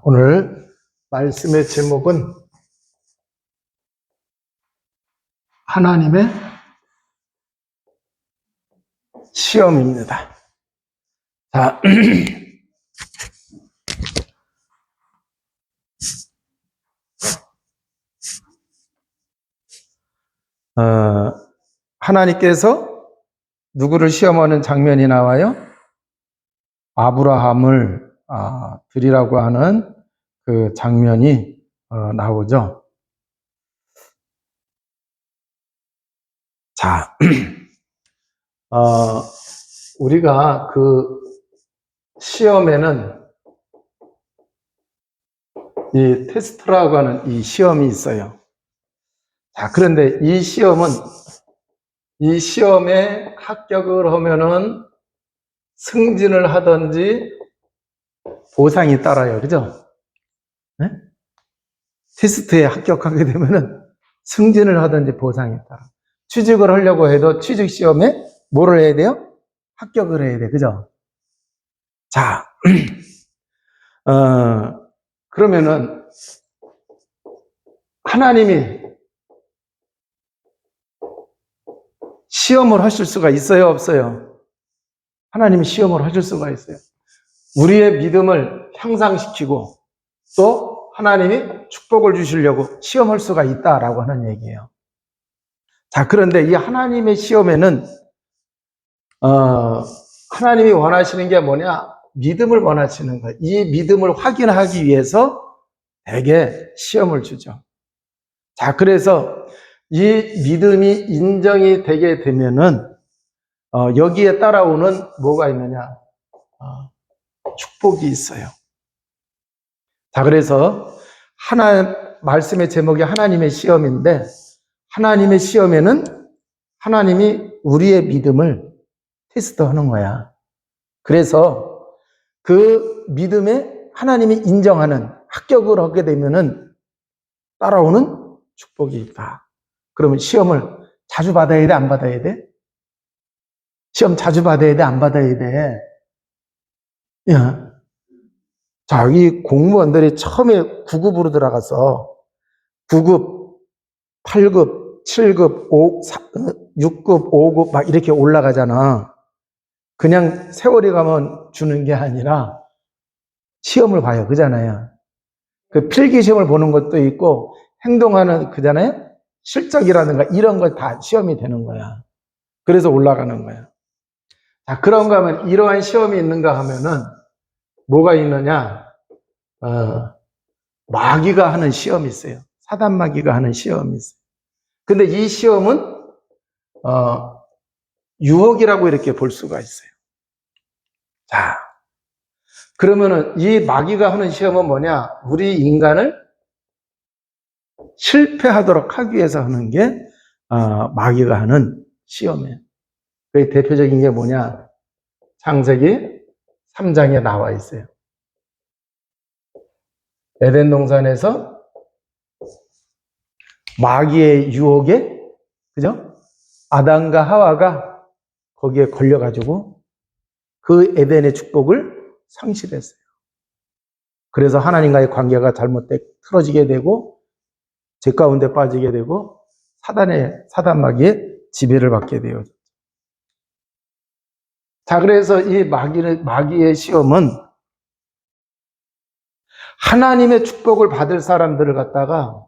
오늘 말씀의 제목은 하나님의 시험입니다. 자, 하나님께서 누구를 시험하는 장면이 나와요? 아브라함을 드리라고 하는 그 장면이 나오죠. 자, 우리가 그 시험에는 이 테스트라고 하는 이 시험이 있어요. 자, 그런데 이 시험에 합격을 하면은 승진을 하든지 보상이 따라요. 그죠? 네? 테스트에 합격하게 되면은 승진을 하든지 보상이 따라. 취직을 하려고 해도 취직 시험에 뭐를 해야 돼요? 합격을 해야 돼. 그죠? 자, 그러면은 하나님이 시험을 하실 수가 있어요? 없어요? 하나님이 시험을 하실 수가 있어요. 우리의 믿음을 향상시키고 또 하나님이 축복을 주시려고 시험할 수가 있다라고 하는 얘기예요. 자, 그런데 이 하나님의 시험에는 하나님이 원하시는 게 뭐냐? 믿음을 원하시는 거예요. 이 믿음을 확인하기 위해서 대개 시험을 주죠. 자, 그래서 이 믿음이 인정이 되게 되면은 여기에 따라오는 뭐가 있느냐? 축복이 있어요. 자, 그래서 말씀의 제목이 하나님의 시험인데, 하나님의 시험에는 하나님이 우리의 믿음을 테스트하는 거야. 그래서 그 믿음에 하나님이 인정하는 합격을 하게 되면은 따라오는 축복이 있다. 그러면 시험을 자주 받아야 돼, 안 받아야 돼? 시험 자주 받아야 돼, 안 받아야 돼? 야. 자, 이 공무원들이 처음에 9급으로 들어가서 9급, 8급, 7급, 6급, 5급 막 이렇게 올라가잖아. 그냥 세월이 가면 주는 게 아니라 시험을 봐요. 그잖아요. 그 필기 시험을 보는 것도 있고 행동하는 그잖아요. 실적이라든가 이런 걸 다 시험이 되는 거야. 그래서 올라가는 거야. 자, 그런가 하면 이러한 시험이 있는가 하면은 뭐가 있느냐? 마귀가 하는 시험이 있어요. 사단 마귀가 하는 시험이 있어요. 근데 이 시험은 유혹이라고 이렇게 볼 수가 있어요. 자, 그러면은 이 마귀가 하는 시험은 뭐냐? 우리 인간을 실패하도록 하기 위해서 하는 게 마귀가 하는 시험이에요. 그 대표적인 게 뭐냐? 창세기 3장에 나와 있어요. 에덴 동산에서 마귀의 유혹에, 그죠? 아담과 하와가 거기에 걸려가지고 그 에덴의 축복을 상실했어요. 그래서 하나님과의 관계가 잘못돼 틀어지게 되고 죄 가운데 빠지게 되고 사단 마귀의 지배를 받게 돼요. 자, 그래서 이 마귀의 시험은 하나님의 축복을 받을 사람들을 갖다가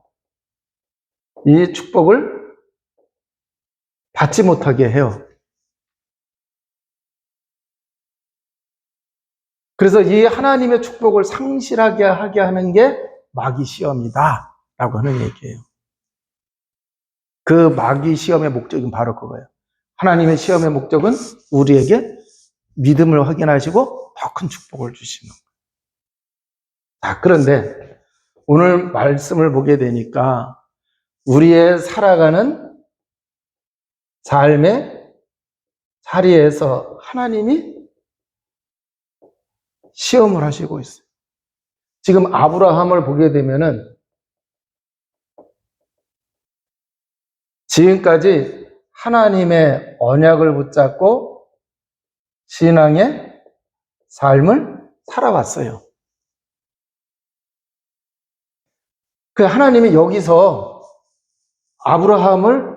이 축복을 받지 못하게 해요. 그래서 이 하나님의 축복을 상실하게 하게 하는 게 마귀 시험이다 라고 하는 얘기예요. 그 마귀 시험의 목적은 바로 그거예요. 하나님의 시험의 목적은 우리에게 믿음을 확인하시고 더 큰 축복을 주시는 거예요. 자, 그런데 오늘 말씀을 보게 되니까 우리의 살아가는 삶의 자리에서 하나님이 시험을 하시고 있어요. 지금 아브라함을 보게 되면은 지금까지 하나님의 언약을 붙잡고 신앙의 삶을 살아왔어요. 그 하나님이 여기서 아브라함을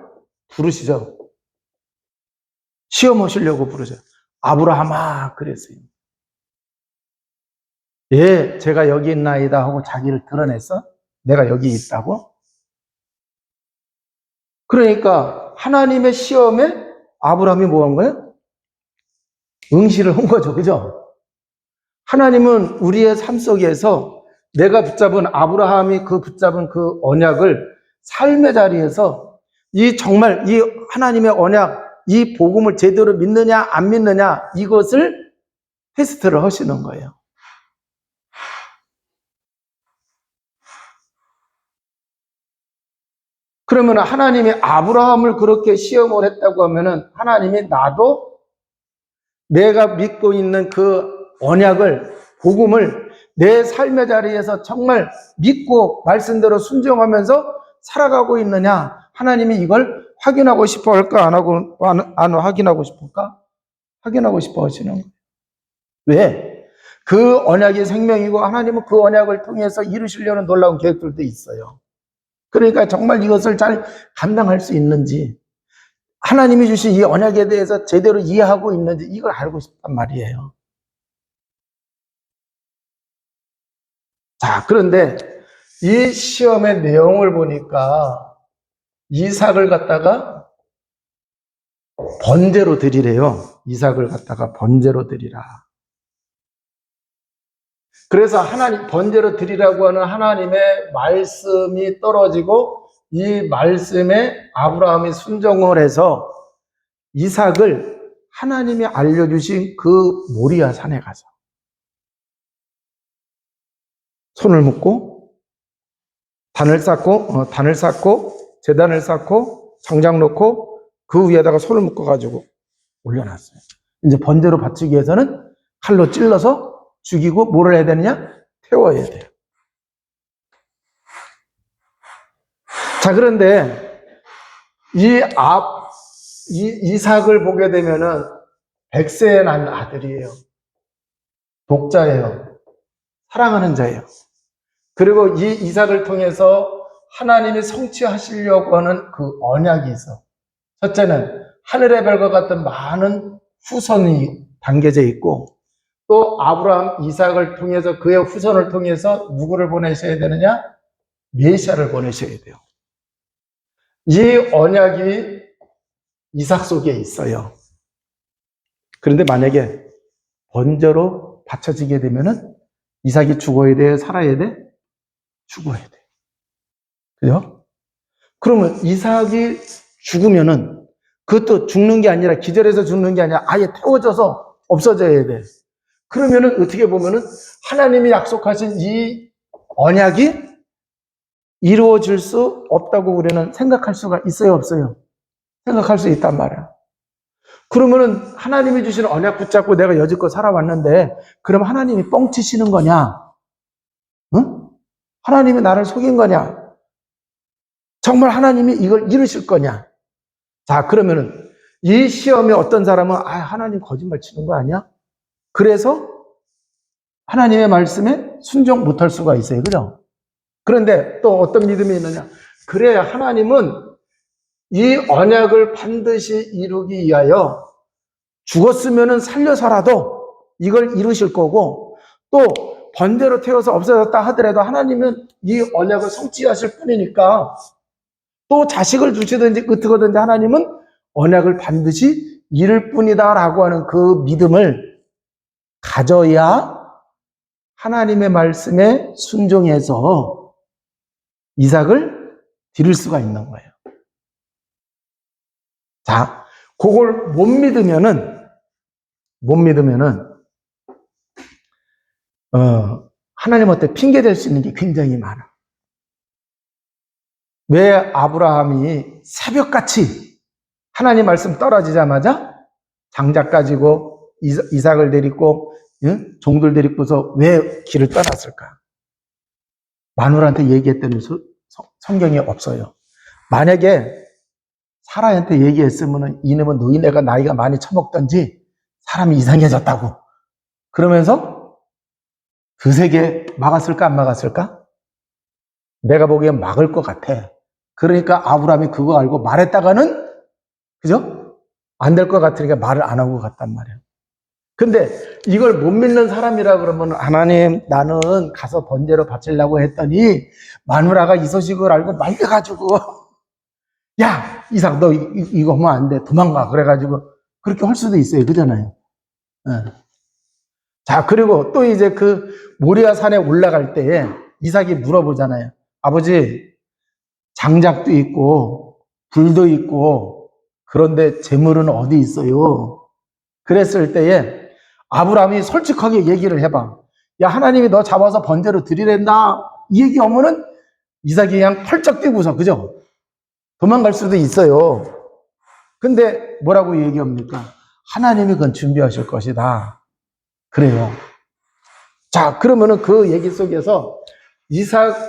부르시죠. 시험하시려고 부르죠. 아브라함아 그랬어요. 예, 제가 여기 있나이다 하고 자기를 드러냈어? 내가 여기 있다고? 그러니까 하나님의 시험에 아브라함이 뭐 한 거예요? 응시를 한 거죠. 그죠? 하나님은 우리의 삶 속에서 내가 붙잡은 아브라함이 붙잡은 그 언약을 삶의 자리에서 정말 이 하나님의 언약, 이 복음을 제대로 믿느냐 안 믿느냐 이것을 테스트를 하시는 거예요. 그러면 하나님이 아브라함을 그렇게 시험을 했다고 하면은 하나님이 나도 내가 믿고 있는 그 언약을, 복음을 내 삶의 자리에서 정말 믿고 말씀대로 순종하면서 살아가고 있느냐, 하나님이 이걸 확인하고 싶어 할까, 안 확인하고 싶을까? 확인하고 싶어 하시는 거예요. 왜? 그 언약이 생명이고 하나님은 그 언약을 통해서 이루시려는 놀라운 계획들도 있어요. 그러니까 정말 이것을 잘 감당할 수 있는지, 하나님이 주신 이 언약에 대해서 제대로 이해하고 있는지 이걸 알고 싶단 말이에요. 자, 그런데 이 시험의 내용을 보니까 이삭을 갖다가 번제로 드리래요. 이삭을 갖다가 번제로 드리라. 그래서 번제로 드리라고 하는 하나님의 말씀이 떨어지고 이 말씀에 아브라함이 순종을 해서 이삭을 하나님이 알려주신 그 모리아 산에 가서 손을 묶고 단을 쌓고 제단을 쌓고 장작 놓고 그 위에다가 손을 묶어가지고 올려놨어요. 이제 번제로 바치기 위해서는 칼로 찔러서 죽이고 뭐를 해야 되느냐? 태워야 돼요. 자, 그런데 이삭을 보게 되면은 100세에 난 아들이에요. 독자예요. 사랑하는 자예요. 그리고 이 이삭을 통해서 하나님이 성취하시려고 하는 그 언약이 있어. 첫째는 하늘의 별과 같은 많은 후손이 담겨져 있고, 또 아브라함 이삭을 통해서 그의 후손을 통해서 누구를 보내셔야 되느냐? 메시아를 보내셔야 돼요. 이 언약이 이삭 속에 있어요. 그런데 만약에 번제로 바쳐지게 되면은 이삭이 죽어야 돼, 살아야 돼? 죽어야 돼. 그죠? 그러면 이삭이 죽으면은 그것도 죽는 게 아니라 기절해서 죽는 게 아니라 아예 태워져서 없어져야 돼. 그러면은 어떻게 보면은 하나님이 약속하신 이 언약이 이루어질 수 없다고 우리는 생각할 수가 있어요, 없어요? 생각할 수 있단 말이야. 그러면은 하나님이 주신 언약 붙잡고 내가 여지껏 살아왔는데 그럼 하나님이 뻥치시는 거냐? 응? 하나님이 나를 속인 거냐? 정말 하나님이 이걸 이루실 거냐? 자, 그러면은 이 시험에 어떤 사람은 하나님 거짓말 치는 거 아니야? 그래서 하나님의 말씀에 순종 못할 수가 있어요. 그죠? 그런데 또 어떤 믿음이 있느냐? 그래, 하나님은 이 언약을 반드시 이루기 위하여 죽었으면 살려서라도 이걸 이루실 거고, 또 번제로 태워서 없어졌다 하더라도 하나님은 이 언약을 성취하실 뿐이니까, 또 자식을 주시든지 어떻게든지 하나님은 언약을 반드시 이룰 뿐이다라고 하는 그 믿음을 가져야 하나님의 말씀에 순종해서 이삭을 드릴 수가 있는 거예요. 자, 그걸 못 믿으면은 하나님한테 핑계 댈 수 있는 게 굉장히 많아. 왜 아브라함이 새벽같이 하나님 말씀 떨어지자마자 장작 가지고 이삭을 데리고 종들 데리고서 왜 길을 떠났을까? 마누라한테 얘기했더니 성경에 없어요. 만약에 사라한테 얘기했으면 이놈은 노인네가 나이가 많이 처먹던지 사람이 이상해졌다고 그러면서 그 세계 막았을까 안 막았을까? 내가 보기엔 막을 것 같아. 그러니까 아브라함이 그거 알고 말했다가는, 그죠? 안 될 것 같으니까 말을 안 하고 갔단 말이야. 근데 이걸 못 믿는 사람이라 그러면, 하나님, 나는 가서 번제로 바치려고 했더니 마누라가 이 소식을 알고 말려가지고, 야, 이삭, 너 이거 하면 안 돼. 도망가. 그래가지고 그렇게 할 수도 있어요. 그잖아요. 네. 자, 그리고 또 이제 그 모리아 산에 올라갈 때에 이삭이 물어보잖아요. 아버지, 장작도 있고 불도 있고 그런데 재물은 어디 있어요? 그랬을 때에 아브라함이 솔직하게 얘기를 해봐. 야, 하나님이 너 잡아서 번제로 드리랜다. 이 얘기 하면은 이삭이 그냥 펄쩍 뛰고서, 그죠? 도망갈 수도 있어요. 근데 뭐라고 얘기합니까? 하나님이 그건 준비하실 것이다. 그래요. 자, 그러면은 그 얘기 속에서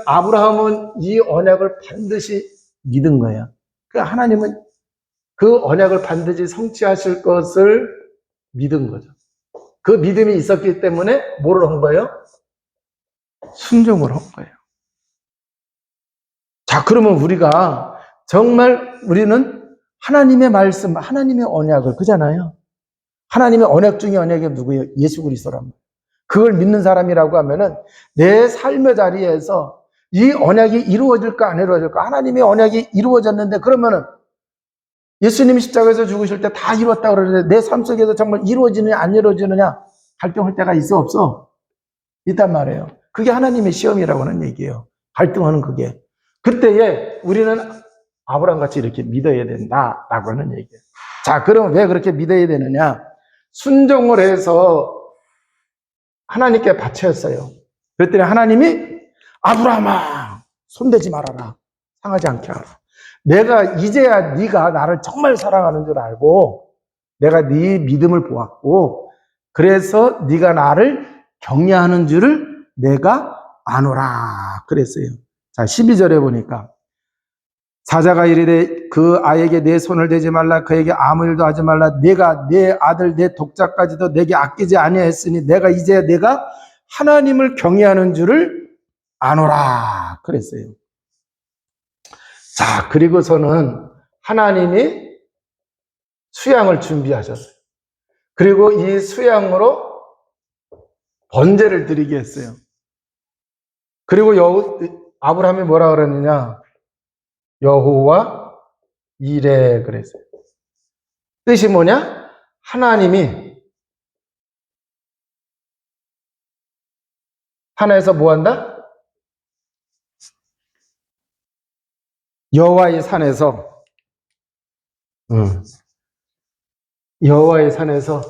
아브라함은 이 언약을 반드시 믿은 거예요. 그 하나님은 그 언약을 반드시 성취하실 것을 믿은 거죠. 그 믿음이 있었기 때문에 뭐를 한 거예요? 순종을 한 거예요. 자, 그러면 우리가 정말 우리는 하나님의 말씀, 하나님의 언약을, 그잖아요. 하나님의 언약 중에 언약이 누구예요? 예수 그리스도란 말이에요. 그걸 믿는 사람이라고 하면은 내 삶의 자리에서 이 언약이 이루어질까 안 이루어질까? 하나님의 언약이 이루어졌는데, 그러면은 예수님이 십자가에서 죽으실 때 다 이루었다 그러는데 내 삶 속에서 정말 이루어지느냐 안 이루어지느냐 갈등할 때가 있어 없어? 있단 말이에요. 그게 하나님의 시험이라고 하는 얘기예요. 갈등하는 그게. 그때에 우리는 아브라함 같이 이렇게 믿어야 된다라고 하는 얘기예요. 자, 그럼 왜 그렇게 믿어야 되느냐? 순종을 해서 하나님께 바쳤어요. 그랬더니 하나님이 아브라함아, 손대지 말아라. 상하지 않게 하라. 내가 이제야 네가 나를 정말 사랑하는 줄 알고 내가 네 믿음을 보았고, 그래서 네가 나를 경외하는 줄을 내가 아노라 그랬어요. 자, 12절에 보니까 사자가 이르되 그 아이에게 내 손을 대지 말라, 그에게 아무 일도 하지 말라. 내가 내 아들 내 독자까지도 내게 아끼지 아니하였으니 내가 이제 내가 하나님을 경외하는 줄을 아노라 그랬어요. 자, 그리고서는 하나님이 수양을 준비하셨어요. 그리고 이 수양으로 번제를 드리게 했어요. 그리고 아브라함이 뭐라 그랬느냐? 여호와 이레 그랬어요. 뜻이 뭐냐? 하나님이 하나에서 뭐 한다? 여호와의 산에서 여호와의 산에서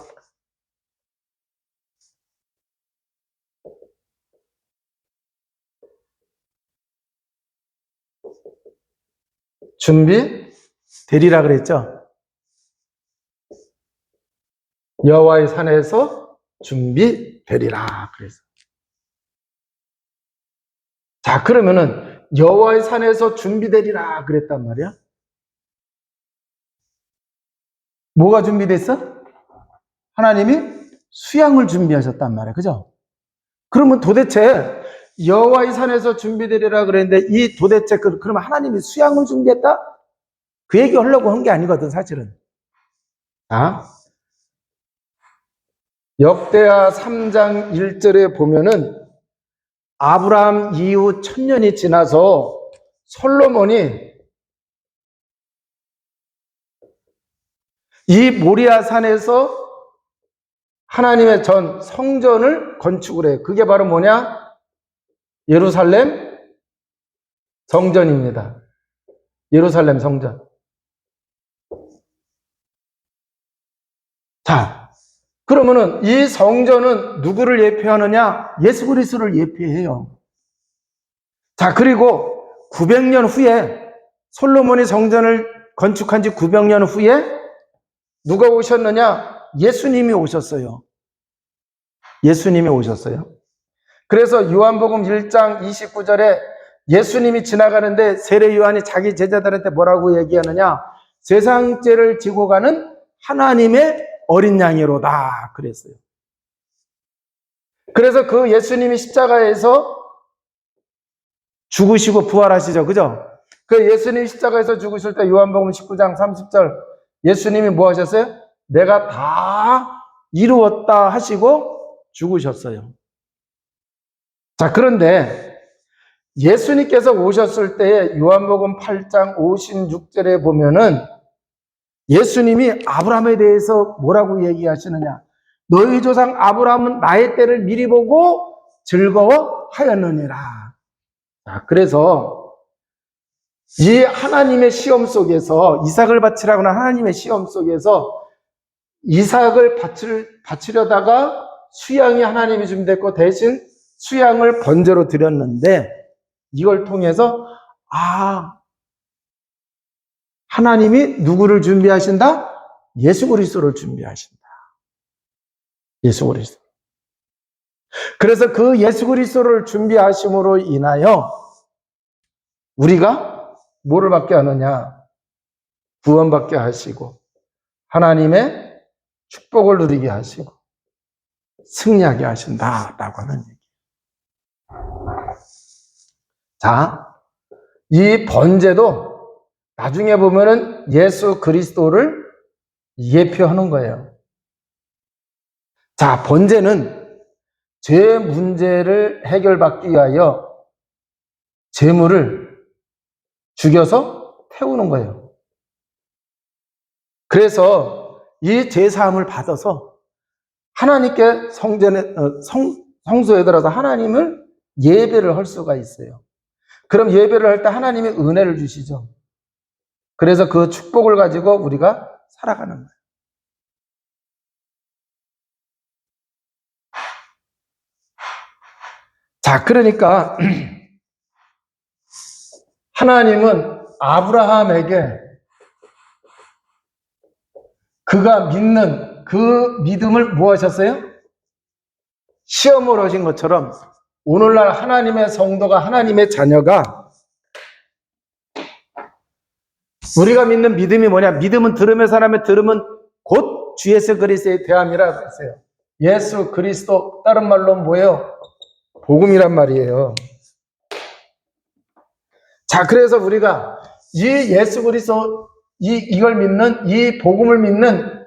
준비 되리라 그랬죠? 여호와의 산에서 준비 되리라 그랬어. 자, 그러면은 여호와의 산에서 준비되리라 그랬단 말이야. 뭐가 준비됐어? 하나님이 수양을 준비하셨단 말이야. 그죠? 그러면 도대체 여호와의 산에서 준비되리라 그랬는데 이 도대체 그러면 하나님이 수양을 준비했다? 그 얘기 하려고 한 게 아니거든, 사실은. 아? 역대하 3장 1절에 보면은 아브라함 이후 1000년이 지나서 솔로몬이 이 모리아 산에서 하나님의 전 성전을 건축을 해요. 그게 바로 뭐냐? 예루살렘 성전입니다. 예루살렘 성전. 자, 그러면은 이 성전은 누구를 예표하느냐? 예수 그리스도를 예표해요. 자, 그리고 900년 후에 솔로몬이 성전을 건축한 지 900년 후에 누가 오셨느냐? 예수님이 오셨어요. 예수님이 오셨어요. 그래서 요한복음 1장 29절에 예수님이 지나가는데 세례 요한이 자기 제자들한테 뭐라고 얘기하느냐? 세상 죄를 지고 가는 하나님의 어린 양이로다 그랬어요. 그래서 그 예수님이 십자가에서 죽으시고 부활하시죠. 그죠? 그 예수님 십자가에서 죽으실 때 요한복음 19장 30절 예수님이 뭐 하셨어요? 내가 다 이루었다 하시고 죽으셨어요. 자, 그런데 예수님께서 오셨을 때 요한복음 8장 56절에 보면은 예수님이 아브라함에 대해서 뭐라고 얘기하시느냐? 너희 조상 아브라함은 나의 때를 미리 보고 즐거워하였느니라. 자, 그래서 이 하나님의 시험 속에서 이삭을 바치라고 하는 하나님의 시험 속에서 이삭을 바치려다가 수양이 하나님이 준비됐고 대신 수양을 번제로 드렸는데 이걸 통해서 하나님이 누구를 준비하신다? 예수 그리스도를 준비하신다. 예수 그리스도. 그래서 그 예수 그리스도를 준비하심으로 인하여 우리가 뭐를 받게 하느냐? 구원받게 하시고 하나님의 축복을 누리게 하시고 승리하게 하신다라고 하는 얘기. 자, 이 번제도 나중에 보면은 예수 그리스도를 예표하는 거예요. 자, 번제는 죄 문제를 해결받기 위하여 제물을 죽여서 태우는 거예요. 그래서 이 제사함을 받아서 하나님께 성소에 들어서 하나님을 예배를 할 수가 있어요. 그럼 예배를 할 때 하나님이 은혜를 주시죠. 그래서 그 축복을 가지고 우리가 살아가는 거예요. 자, 그러니까 하나님은 아브라함에게 그가 믿는 그 믿음을 뭐 하셨어요? 시험을 하신 것처럼 오늘날 하나님의 성도가 하나님의 자녀가 우리가 믿는 믿음이 뭐냐? 믿음은 들음의 사람의 들음은 곧 주 예수 그리스도의 대함이라고 했어요. 예수 그리스도 다른 말로 뭐예요? 복음이란 말이에요. 자, 그래서 우리가 이 예수 그리스도 이걸 믿는 이 복음을 믿는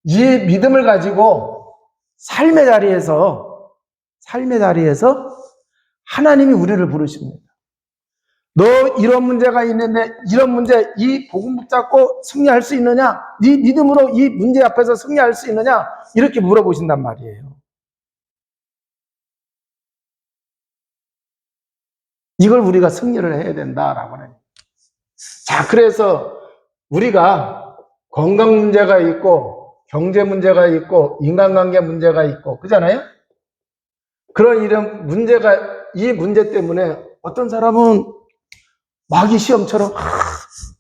이 믿음을 가지고 삶의 자리에서 하나님이 우리를 부르십니다. 너 이런 문제가 있는데 이런 문제 이 복음 붙잡고 승리할 수 있느냐? 네 믿음으로 이 문제 앞에서 승리할 수 있느냐? 이렇게 물어보신단 말이에요. 이걸 우리가 승리를 해야 된다라고 하는. 자, 그래서 우리가 건강 문제가 있고 경제 문제가 있고 인간관계 문제가 있고 그잖아요? 그런 이런 문제가 이 문제 때문에 어떤 사람은 마귀 시험처럼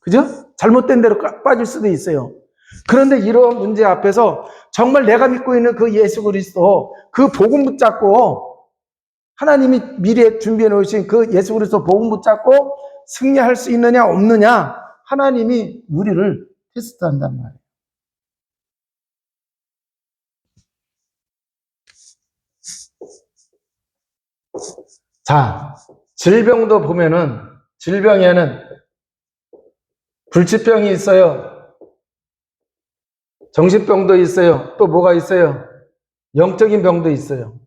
그죠? 잘못된 데로 빠질 수도 있어요. 그런데 이런 문제 앞에서 정말 내가 믿고 있는 그 예수 그리스도 그 복음 붙잡고 하나님이 미리 준비해 놓으신 그 예수 그리스도 복음 붙잡고 승리할 수 있느냐 없느냐 하나님이 우리를 테스트한단 말이에요. 자, 질병도 보면은 질병에는 불치병이 있어요. 정신병도 있어요. 또 뭐가 있어요? 영적인 병도 있어요.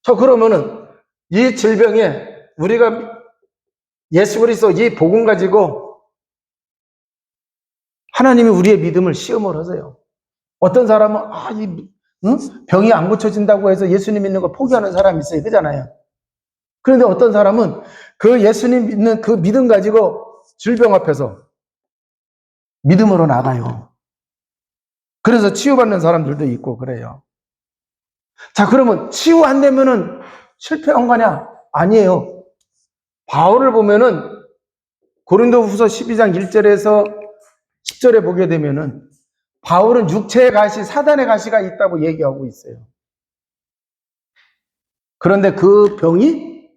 저 그러면은 이 질병에 우리가 예수 그리스도 이 복음 가지고 하나님이 우리의 믿음을 시험을 하세요. 어떤 사람은 병이 안 고쳐진다고 해서 예수님 믿는 걸 포기하는 사람이 있어요. 그잖아요. 그런데 어떤 사람은 그 예수님 믿는 그 믿음 가지고 질병 앞에서 믿음으로 나가요. 그래서 치유받는 사람들도 있고 그래요. 자, 그러면 치유 안 되면은 실패한 거냐? 아니에요. 바울을 보면은 고린도후서 12장 1절에서 10절에 보게 되면은 바울은 육체의 가시, 사단의 가시가 있다고 얘기하고 있어요. 그런데 그 병이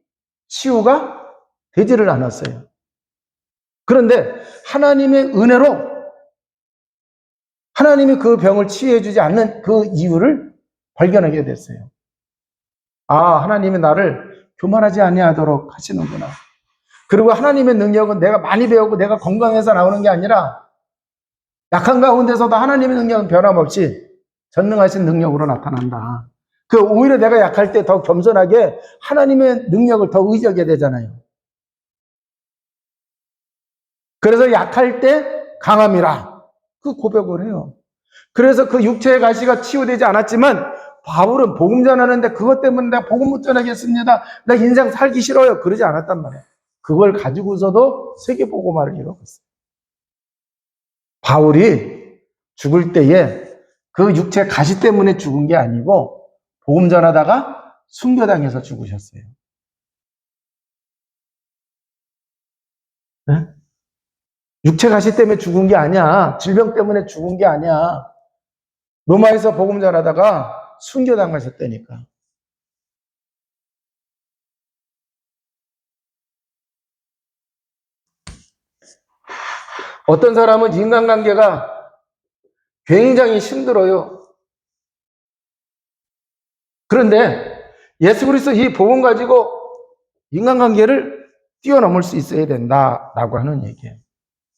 치유가 되지를 않았어요. 그런데 하나님의 은혜로 하나님이 그 병을 치유해 주지 않는 그 이유를 발견하게 됐어요. 하나님이 나를 교만하지 아니하도록 하시는구나. 그리고 하나님의 능력은 내가 많이 배우고 내가 건강해서 나오는 게 아니라 약한 가운데서도 하나님의 능력은 변함없이 전능하신 능력으로 나타난다. 그 오히려 내가 약할 때 더 겸손하게 하나님의 능력을 더 의지하게 되잖아요. 그래서 약할 때 강함이라 그 고백을 해요. 그래서 그 육체의 가시가 치유되지 않았지만 바울은 복음 전하는데 그것 때문에 내가 복음 못 전하겠습니다. 나 인생 살기 싫어요. 그러지 않았단 말이에요. 그걸 가지고서도 세계 복음화를 이루었어요. 바울이 죽을 때에 그 육체 가시 때문에 죽은 게 아니고 복음 전하다가 순교당해서 죽으셨어요. 네? 육체 가시 때문에 죽은 게 아니야. 질병 때문에 죽은 게 아니야. 로마에서 복음 전하다가 순교당하셨다니까. 어떤 사람은 인간관계가 굉장히 힘들어요. 그런데 예수 그리스도 이 복음 가지고 인간관계를 뛰어넘을 수 있어야 된다라고 하는 얘기예요.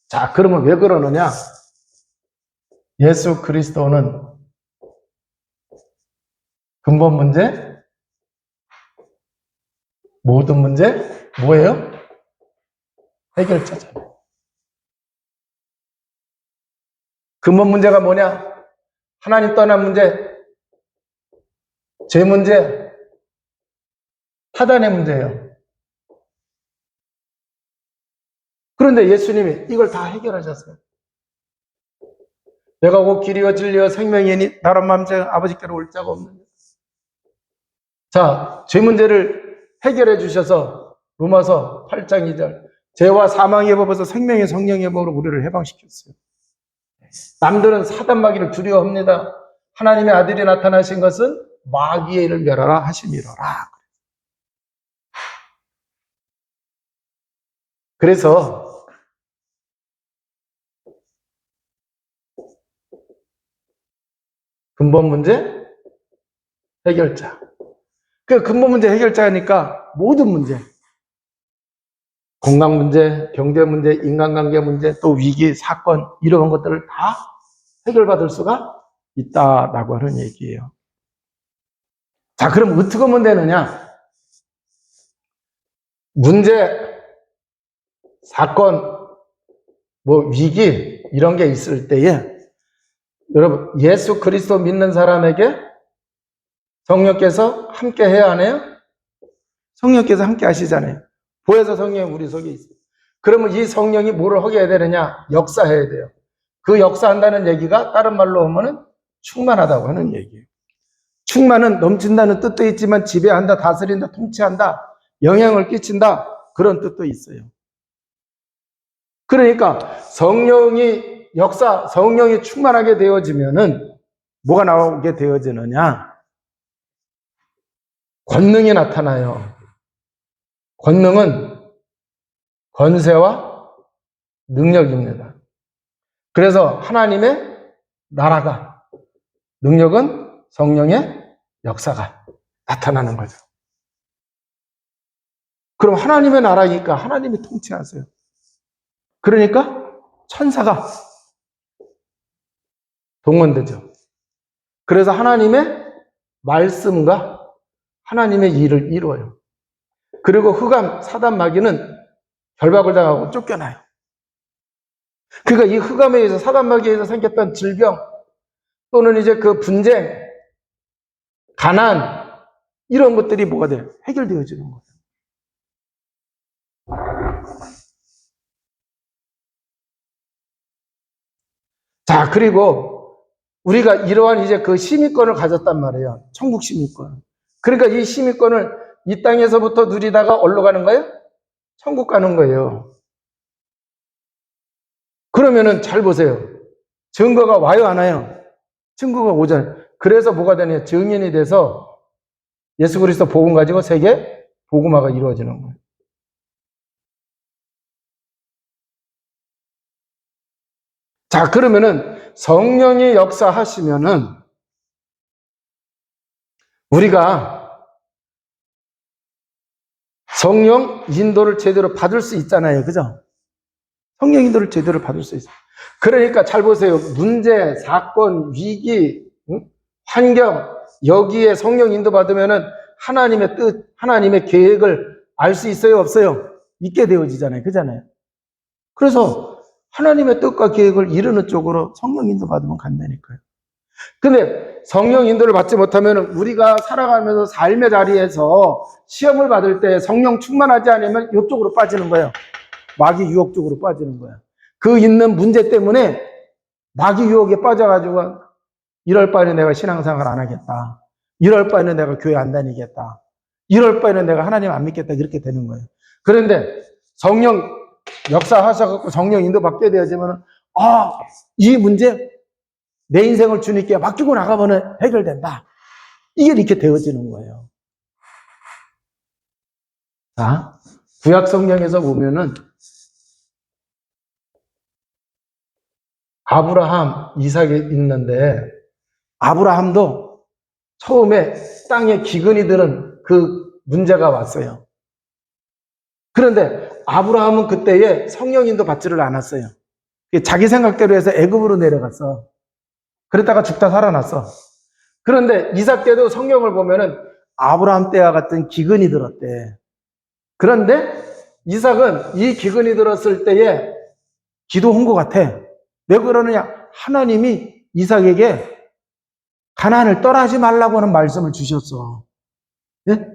자, 그러면 왜 그러느냐? 예수 그리스도는 근본 문제, 모든 문제, 뭐예요? 해결자잖아요. 근본 문제가 뭐냐? 하나님 떠난 문제, 제 문제, 타단의 문제예요. 그런데 예수님이 이걸 다 해결하셨어요. 내가 곧 길이요 진리요 생명이니 다른 마음제 아버지께로 올 자가 없느냐. 자, 죄 문제를 해결해 주셔서 로마서 8장 2절 죄와 사망의 법에서 생명의 성령의 법으로 우리를 해방시켰어요. 남들은 사단 마귀를 두려워합니다. 하나님의 아들이 나타나신 것은 마귀의 일을 멸하라 하심이로라. 그래서 근본 문제 해결자. 그 근본 문제 해결자니까 모든 문제, 건강 문제, 경제 문제, 인간관계 문제, 또 위기, 사건 이런 것들을 다 해결받을 수가 있다라고 하는 얘기예요. 자, 그럼 어떻게 하면 되느냐? 문제, 사건, 뭐 위기 이런 게 있을 때에 여러분 예수 그리스도 믿는 사람에게 성령께서 함께 해야 하나요? 성령께서 함께 하시잖아요. 보혜사 성령이 우리 속에 있어요. 그러면 이 성령이 뭐를 하게 해야 되느냐? 역사해야 돼요. 그 역사한다는 얘기가 다른 말로 하면은 충만하다고 하는 얘기예요. 충만은 넘친다는 뜻도 있지만 지배한다, 다스린다, 통치한다, 영향을 끼친다 그런 뜻도 있어요. 그러니까 성령이 성령이 충만하게 되어지면은 뭐가 나오게 되어지느냐? 권능이 나타나요. 권능은 권세와 능력입니다. 그래서 하나님의 나라가, 능력은 성령의 역사가 나타나는 거죠. 그럼 하나님의 나라니까 하나님이 통치하세요. 그러니까 천사가 동원되죠. 그래서 하나님의 말씀과 하나님의 일을 이루어요. 그리고 흑암, 사단 마귀는 결박을 당하고 쫓겨나요. 그러니까 이 흑암에 의해서 사단 마귀에 의해서 생겼던 질병 또는 이제 그 분쟁, 가난 이런 것들이 뭐가 돼요? 해결되어지는 거예요. 자, 그리고 우리가 이러한 이제 그 심의권을 가졌단 말이에요. 천국 심의권. 그러니까 이 심의권을 이 땅에서부터 누리다가 어디로 가는 거예요? 천국 가는 거예요. 그러면은 잘 보세요. 증거가 와요, 안 와요? 증거가 오잖아요. 그래서 뭐가 되냐? 증인이 돼서 예수 그리스도 복음 가지고 세계 복음화가 이루어지는 거예요. 자, 그러면은 성령이 역사하시면은 우리가 성령 인도를 제대로 받을 수 있잖아요. 그죠? 성령 인도를 제대로 받을 수 있어요. 그러니까 잘 보세요. 문제, 사건, 위기, 환경, 여기에 성령 인도 받으면은 하나님의 뜻, 하나님의 계획을 알 수 있어요? 없어요? 있게 되어지잖아요. 그잖아요. 그래서 하나님의 뜻과 계획을 이루는 쪽으로 성령 인도 받으면 간다니까요. 근데 성령 인도를 받지 못하면 우리가 살아가면서 삶의 자리에서 시험을 받을 때 성령 충만하지 않으면 이쪽으로 빠지는 거예요. 마귀 유혹 쪽으로 빠지는 거예요. 그 있는 문제 때문에 마귀 유혹에 빠져가지고 이럴 바에는 내가 신앙생활 안 하겠다. 이럴 바에는 내가 교회 안 다니겠다. 이럴 바에는 내가 하나님 안 믿겠다. 이렇게 되는 거예요. 그런데 성령 역사하셔서 성령 인도 받게 되어지면 이 문제 내 인생을 주님께 맡기고 나가면 해결된다. 이게 이렇게 되어지는 거예요. 자, 구약 성경에서 보면은 아브라함, 이삭이 있는데 아브라함도 처음에 땅에 기근이 드는 그 문제가 왔어요. 그런데 아브라함은 그때에 성령인도 받지를 않았어요. 자기 생각대로 해서 애굽으로 내려갔어. 그랬다가 죽다 살아났어. 그런데 이삭 때도 성경을 보면은 아브라함 때와 같은 기근이 들었대. 그런데 이삭은 이 기근이 들었을 때에 기도한 것 같아. 왜 그러느냐? 하나님이 이삭에게 가나안을 떠나지 말라고 하는 말씀을 주셨어. 예?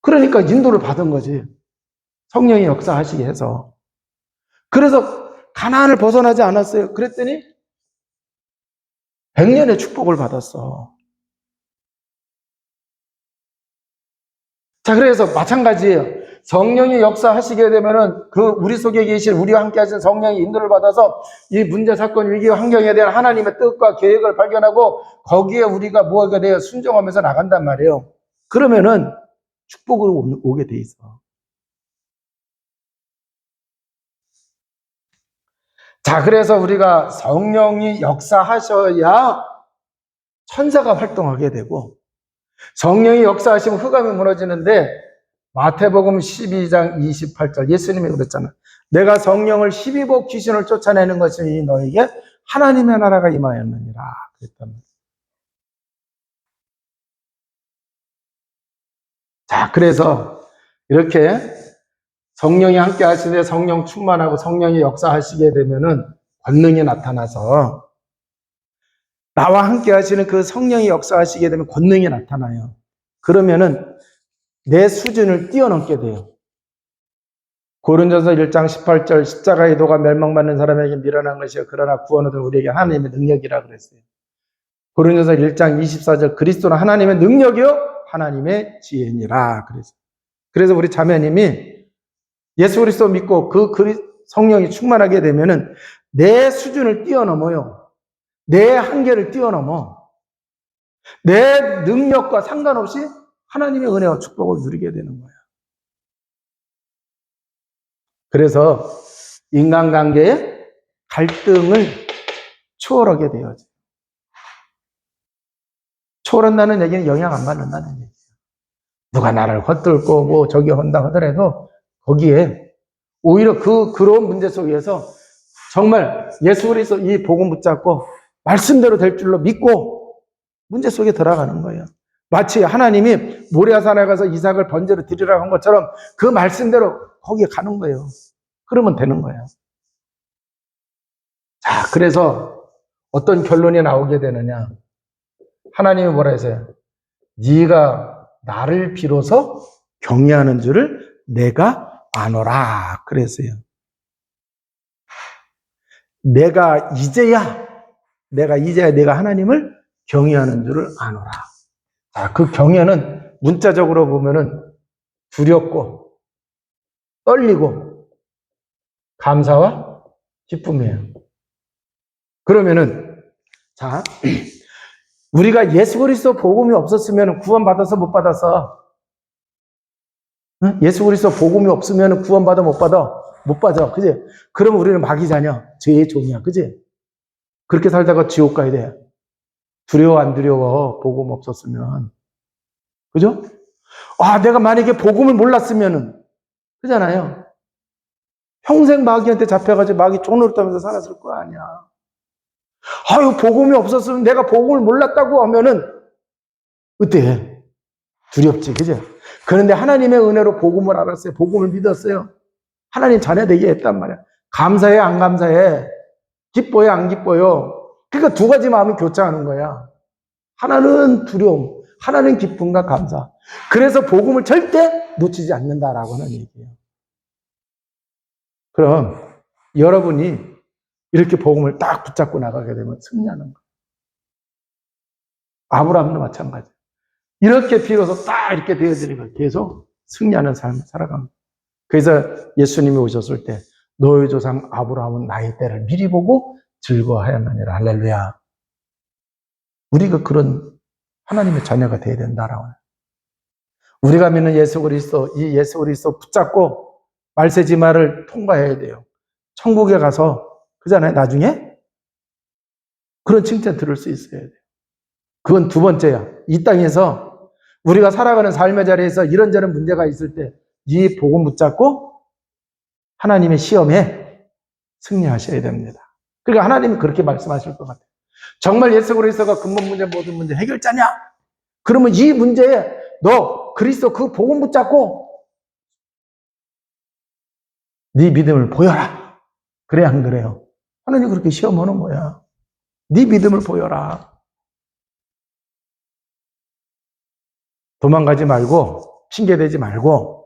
그러니까 인도를 받은 거지. 성령이 역사하시게 해서. 그래서 가나안을 벗어나지 않았어요. 그랬더니 100년의 축복을 받았어. 자, 그래서 마찬가지예요. 성령이 역사하시게 되면은 그 우리 속에 계신 우리와 함께 하신 성령의 인도를 받아서 이 문제, 사건, 위기, 환경에 대한 하나님의 뜻과 계획을 발견하고 거기에 우리가 뭐가 되어 순종하면서 나간단 말이에요. 그러면은 축복으로 오게 돼 있어. 자, 그래서 우리가 성령이 역사하셔야 천사가 활동하게 되고 성령이 역사하시면 흑암이 무너지는데 마태복음 12장 28절 예수님이 그랬잖아. 내가 성령을 12복 귀신을 쫓아내는 것이 너에게 하나님의 나라가 임하였느니라 그랬단 말이야. 자, 그래서 이렇게 성령이 함께 하시되 성령 충만하고 성령이 역사하시게 되면은 권능이 나타나서 나와 함께 하시는 그 성령이 역사하시게 되면 권능이 나타나요. 그러면은 내 수준을 뛰어넘게 돼요. 고린도서 1장 18절 십자가의 도가 멸망받는 사람에게 미련한 것이요 그러나 구원은 우리에게 하나님의 능력이라 그랬어요. 고린도서 1장 24절 그리스도는 하나님의 능력이요 하나님의 지혜니라 그랬어요. 그래서 우리 자매님이 예수 그리스도 믿고 그 성령이 충만하게 되면은 내 수준을 뛰어넘어요. 내 한계를 뛰어넘어. 내 능력과 상관없이 하나님의 은혜와 축복을 누리게 되는 거야. 그래서 인간관계의 갈등을 초월하게 되어져. 초월한다는 얘기는 영향 안 받는다는 얘기예요. 누가 나를 헛들고 뭐 저기 한다 하더라도 거기에 오히려 그런 문제 속에서 정말 예수 그리스도 이 복음 붙잡고 말씀대로 될 줄로 믿고 문제 속에 들어가는 거예요. 마치 하나님이 모리아산에 가서 이삭을 번제로 드리라고 한 것처럼 그 말씀대로 거기에 가는 거예요. 그러면 되는 거예요. 자, 그래서 어떤 결론이 나오게 되느냐. 하나님이 뭐라 했어요? 네가 나를 비로소 경외하는 줄을 내가 아노라 그랬어요. 내가 이제야 내가 하나님을 경외하는 줄을 아노라. 자, 그 경외는 문자적으로 보면은 두렵고 떨리고 감사와 기쁨이에요. 그러면은 자, 우리가 예수 그리스도 복음이 없었으면 구원받아서 못 받았어. 응? 예수 그리스도 복음이 없으면 구원받아 못 받아? 못 받아. 그지? 그러면 우리는 마귀자녀, 죄의 종이야. 그지? 그렇게 살다가 지옥 가야 돼. 두려워 안 두려워? 복음 없었으면. 그죠? 내가 만약에 복음을 몰랐으면은, 그잖아요. 평생 마귀한테 잡혀가지고 마귀 쫓노릇하면서 살았을 거 아니야. 복음이 없었으면 내가 복음을 몰랐다고 하면은, 어때? 두렵지, 그죠? 그런데 하나님의 은혜로 복음을 알았어요. 복음을 믿었어요. 하나님 자녀 되게 했단 말이야. 감사해, 안 감사해? 기뻐요, 안 기뻐요? 그러니까 두 가지 마음이 교차하는 거야. 하나는 두려움, 하나는 기쁨과 감사. 그래서 복음을 절대 놓치지 않는다라고 하는 얘기예요. 그럼 여러분이 이렇게 복음을 딱 붙잡고 나가게 되면 승리하는 거예요. 아브라함도 마찬가지예요. 이렇게 비로소 딱 이렇게 되어지니까 계속 승리하는 삶을 살아갑니다. 그래서 예수님이 오셨을 때 너희 조상 아브라함은 나의 때를 미리 보고 즐거워하였느니라. 할렐루야. 우리가 그런 하나님의 자녀가 되어야 된다라고. 우리가 믿는 예수 그리스도, 이 예수 그리스도 붙잡고 말세지마를 통과해야 돼요. 천국에 가서, 그잖아요, 나중에? 그런 칭찬 들을 수 있어야 돼요. 그건 두 번째야. 이 땅에서 우리가 살아가는 삶의 자리에서 이런저런 문제가 있을 때 이 복음 붙잡고 하나님의 시험에 승리하셔야 됩니다. 그러니까 하나님이 그렇게 말씀하실 것 같아요. 정말 예수 그리스도가 근본 문제 모든 문제 해결자냐? 그러면 이 문제에 너 그리스도 그 복음 붙잡고 네 믿음을 보여라. 그래 안 그래요? 하나님 그렇게 시험하는 거야. 네 믿음을 보여라. 도망가지 말고 핑계대지 말고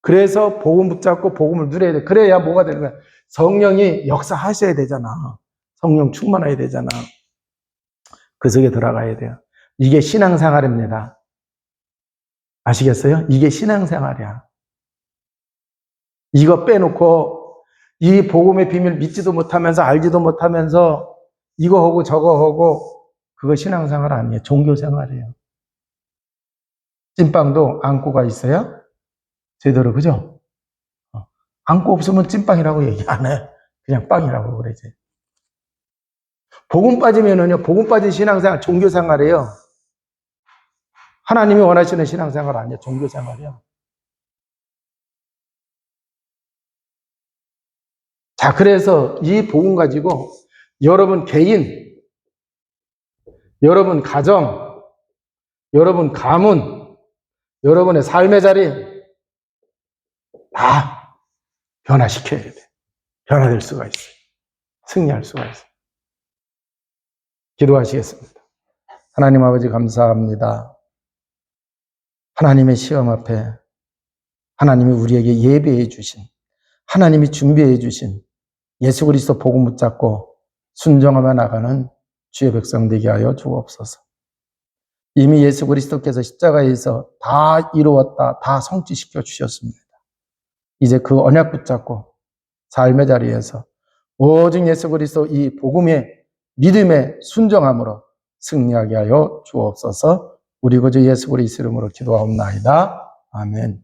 그래서 복음 붙잡고 복음을 누려야 돼. 그래야 뭐가 되는 거야? 성령이 역사하셔야 되잖아. 성령 충만해야 되잖아. 그 속에 들어가야 돼요. 이게 신앙생활입니다. 아시겠어요? 이게 신앙생활이야. 이거 빼놓고 이 복음의 비밀 믿지도 못하면서 알지도 못하면서 이거 하고 저거 하고 그거 신앙생활 아니에요. 종교생활이에요. 찐빵도 안고가 있어요? 제대로, 그죠? 안고 없으면 찐빵이라고 얘기 안 해. 그냥 빵이라고 그러지. 복음 빠지면은요, 복음 빠진 신앙생활, 종교생활이에요. 하나님이 원하시는 신앙생활 아니에요. 종교생활이에요. 자, 그래서 이 복음 가지고 여러분 개인, 여러분 가정, 여러분 가문, 여러분의 삶의 자리 다 변화시켜야 돼. 변화될 수가 있어요. 승리할 수가 있어요. 기도하시겠습니다. 하나님 아버지 감사합니다. 하나님의 시험 앞에 하나님이 우리에게 예배해 주신, 하나님이 준비해 주신 예수 그리스도 복음 붙잡고 순종하며 나가는 주의 백성 되게 하여 주옵소서. 이미 예수 그리스도께서 십자가에서 다 이루었다, 다 성취시켜 주셨습니다. 이제 그 언약 붙잡고 삶의 자리에서 오직 예수 그리스도 이 복음의 믿음의 순종함으로 승리하게 하여 주옵소서. 우리 구주 예수 그리스도 이름으로 기도하옵나이다. 아멘.